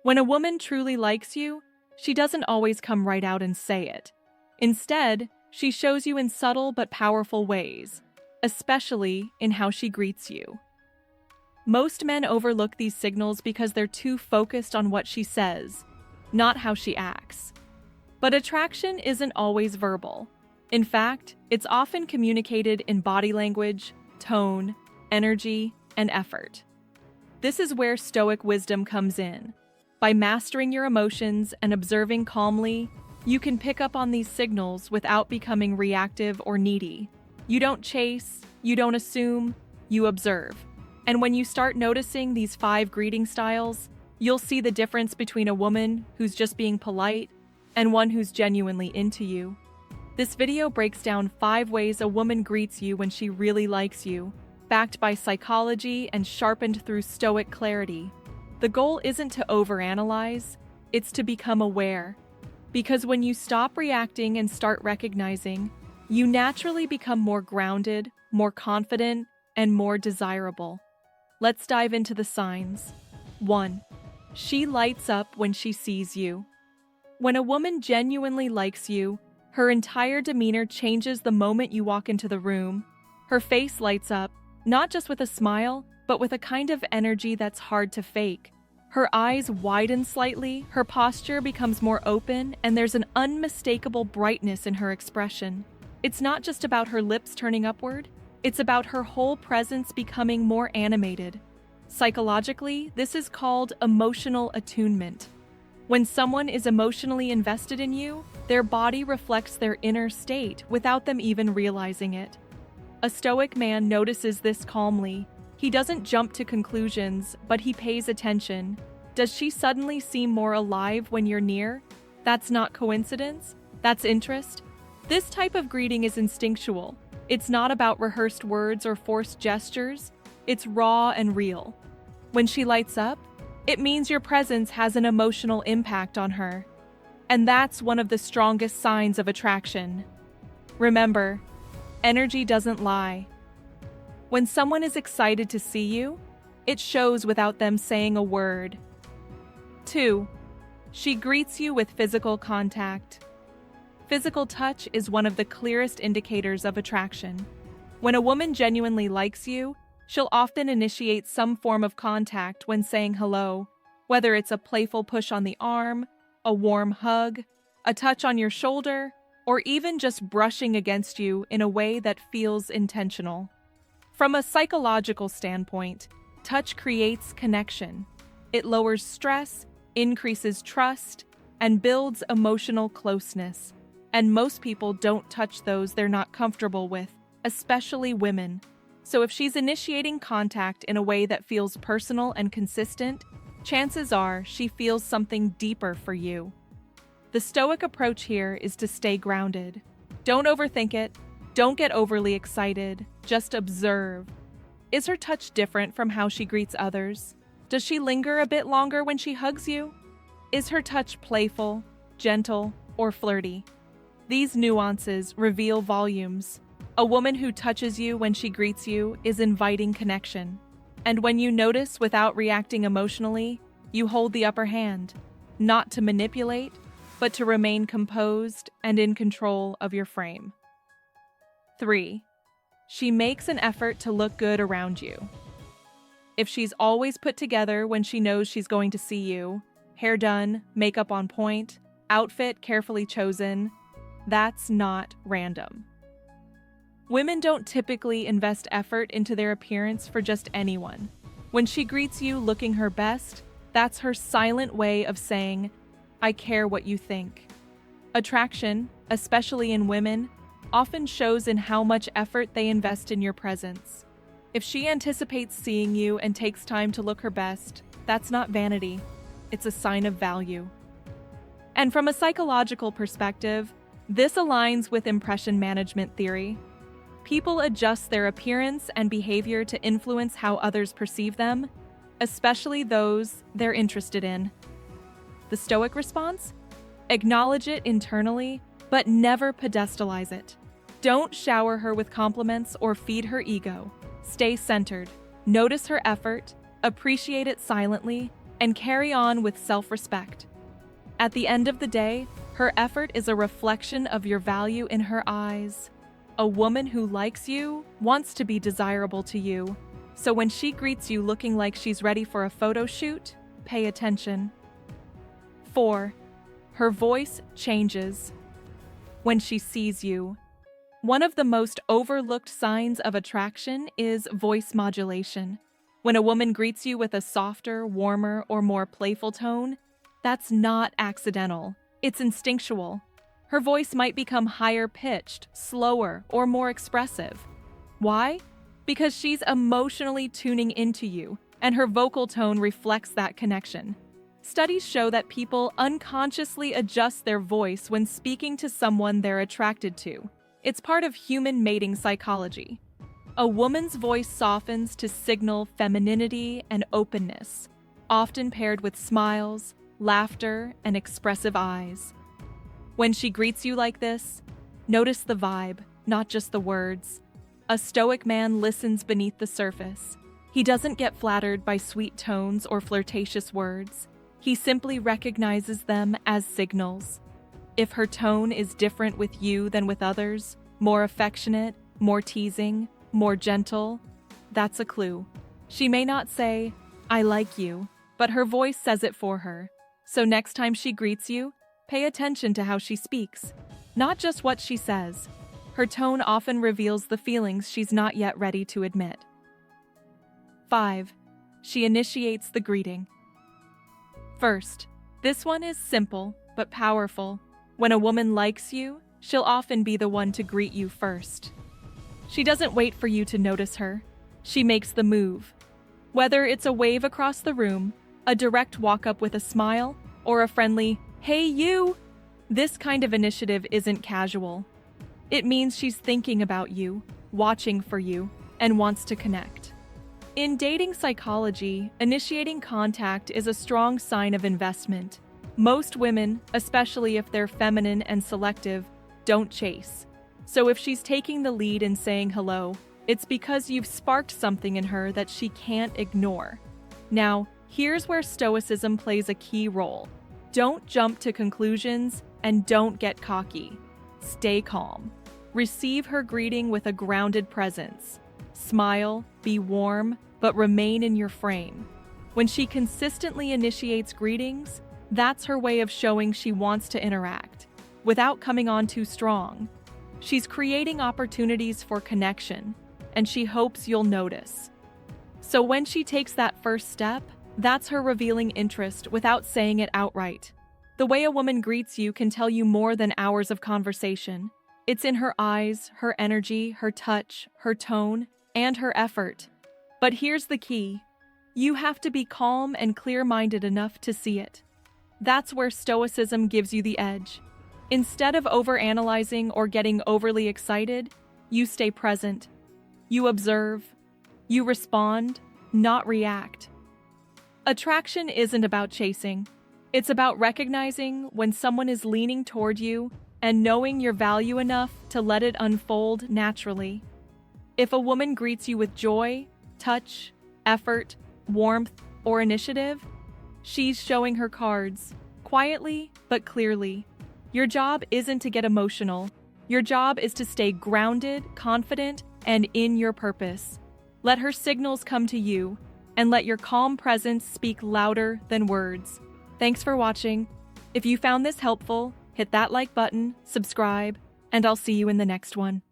When a woman truly likes you, she doesn't always come right out and say it. Instead, she shows you in subtle but powerful ways, especially in how she greets you. Most men overlook these signals because they're too focused on what she says, not how she acts. But attraction isn't always verbal. In fact, it's often communicated in body language, tone, energy, and effort. This is where Stoic wisdom comes in. By mastering your emotions and observing calmly, you can pick up on these signals without becoming reactive or needy. You don't chase, you don't assume, you observe. And when you start noticing these 5 greeting styles, you'll see the difference between a woman who's just being polite and one who's genuinely into you. This video breaks down 5 ways a woman greets you when she really likes you, backed by psychology and sharpened through Stoic clarity. The goal isn't to overanalyze, it's to become aware. Because when you stop reacting and start recognizing, you naturally become more grounded, more confident, and more desirable. Let's dive into the signs. 1. She lights up when she sees you. When a woman genuinely likes you, her entire demeanor changes the moment you walk into the room. Her face lights up, not just with a smile, but with a kind of energy that's hard to fake. Her eyes widen slightly, her posture becomes more open, and there's an unmistakable brightness in her expression. It's not just about her lips turning upward, it's about her whole presence becoming more animated. Psychologically, this is called emotional attunement. When someone is emotionally invested in you, their body reflects their inner state without them even realizing it. A Stoic man notices this calmly. He doesn't jump to conclusions, but he pays attention. Does she suddenly seem more alive when you're near? That's not coincidence, that's interest. This type of greeting is instinctual. It's not about rehearsed words or forced gestures, it's raw and real. When she lights up, it means your presence has an emotional impact on her. And that's one of the strongest signs of attraction. Remember, energy doesn't lie. When someone is excited to see you, it shows without them saying a word. 2. She greets you with physical contact. Physical touch is one of the clearest indicators of attraction. When a woman genuinely likes you, she'll often initiate some form of contact when saying hello, whether it's a playful push on the arm, a warm hug, a touch on your shoulder, or even just brushing against you in a way that feels intentional. From a psychological standpoint, touch creates connection. It lowers stress, increases trust, and builds emotional closeness. And most people don't touch those they're not comfortable with, especially women. So if she's initiating contact in a way that feels personal and consistent, chances are she feels something deeper for you. The Stoic approach here is to stay grounded. Don't overthink it. Don't get overly excited. Just observe. Is her touch different from how she greets others? Does she linger a bit longer when she hugs you? Is her touch playful, gentle, or flirty? These nuances reveal volumes. A woman who touches you when she greets you is inviting connection. And when you notice without reacting emotionally, you hold the upper hand, not to manipulate, but to remain composed and in control of your frame. 3. She makes an effort to look good around you. If she's always put together when she knows she's going to see you, hair done, makeup on point, outfit carefully chosen, that's not random. Women don't typically invest effort into their appearance for just anyone. When she greets you looking her best, that's her silent way of saying, I care what you think. Attraction, especially in women, often shows in how much effort they invest in your presence. If she anticipates seeing you and takes time to look her best, that's not vanity, it's a sign of value. And from a psychological perspective, this aligns with impression management theory. People adjust their appearance and behavior to influence how others perceive them, especially those they're interested in. The Stoic response? Acknowledge it internally, but never pedestalize it. Don't shower her with compliments or feed her ego. Stay centered, notice her effort, appreciate it silently, and carry on with self-respect. At the end of the day, her effort is a reflection of your value in her eyes. A woman who likes you wants to be desirable to you. So when she greets you looking like she's ready for a photo shoot, pay attention. 4. Her voice changes when she sees you. One of the most overlooked signs of attraction is voice modulation. When a woman greets you with a softer, warmer, or more playful tone, that's not accidental. It's instinctual. Her voice might become higher pitched, slower, or more expressive. Why? Because she's emotionally tuning into you, and her vocal tone reflects that connection. Studies show that people unconsciously adjust their voice when speaking to someone they're attracted to. It's part of human mating psychology. A woman's voice softens to signal femininity and openness, often paired with smiles, laughter, and expressive eyes. When she greets you like this, notice the vibe, not just the words. A Stoic man listens beneath the surface. He doesn't get flattered by sweet tones or flirtatious words. He simply recognizes them as signals. If her tone is different with you than with others, more affectionate, more teasing, more gentle, that's a clue. She may not say, "I like you," but her voice says it for her. So next time she greets you, pay attention to how she speaks, not just what she says. Her tone often reveals the feelings she's not yet ready to admit. 5. She initiates the greeting. First, this one is simple but powerful. When a woman likes you, she'll often be the one to greet you first. She doesn't wait for you to notice her. She makes the move. Whether it's a wave across the room, a direct walk-up with a smile, or a friendly, "Hey you!" This kind of initiative isn't casual. It means she's thinking about you, watching for you, and wants to connect. In dating psychology, initiating contact is a strong sign of investment. Most women, especially if they're feminine and selective, don't chase. So if she's taking the lead in saying hello, it's because you've sparked something in her that she can't ignore. Now, here's where Stoicism plays a key role. Don't jump to conclusions and don't get cocky. Stay calm. Receive her greeting with a grounded presence. Smile, be warm, but remain in your frame. When she consistently initiates greetings, that's her way of showing she wants to interact, without coming on too strong. She's creating opportunities for connection, and she hopes you'll notice. So when she takes that first step, that's her revealing interest without saying it outright. The way a woman greets you can tell you more than hours of conversation. It's in her eyes, her energy, her touch, her tone, and her effort. But here's the key. You have to be calm and clear-minded enough to see it. That's where Stoicism gives you the edge. Instead of overanalyzing or getting overly excited, you stay present. You observe. You respond, not react. Attraction isn't about chasing. It's about recognizing when someone is leaning toward you and knowing your value enough to let it unfold naturally. If a woman greets you with joy, touch, effort, warmth, or initiative, she's showing her cards, quietly but clearly. Your job isn't to get emotional. Your job is to stay grounded, confident, and in your purpose. Let her signals come to you, and let your calm presence speak louder than words. Thanks for watching. If you found this helpful, hit that like button, subscribe, and I'll see you in the next one.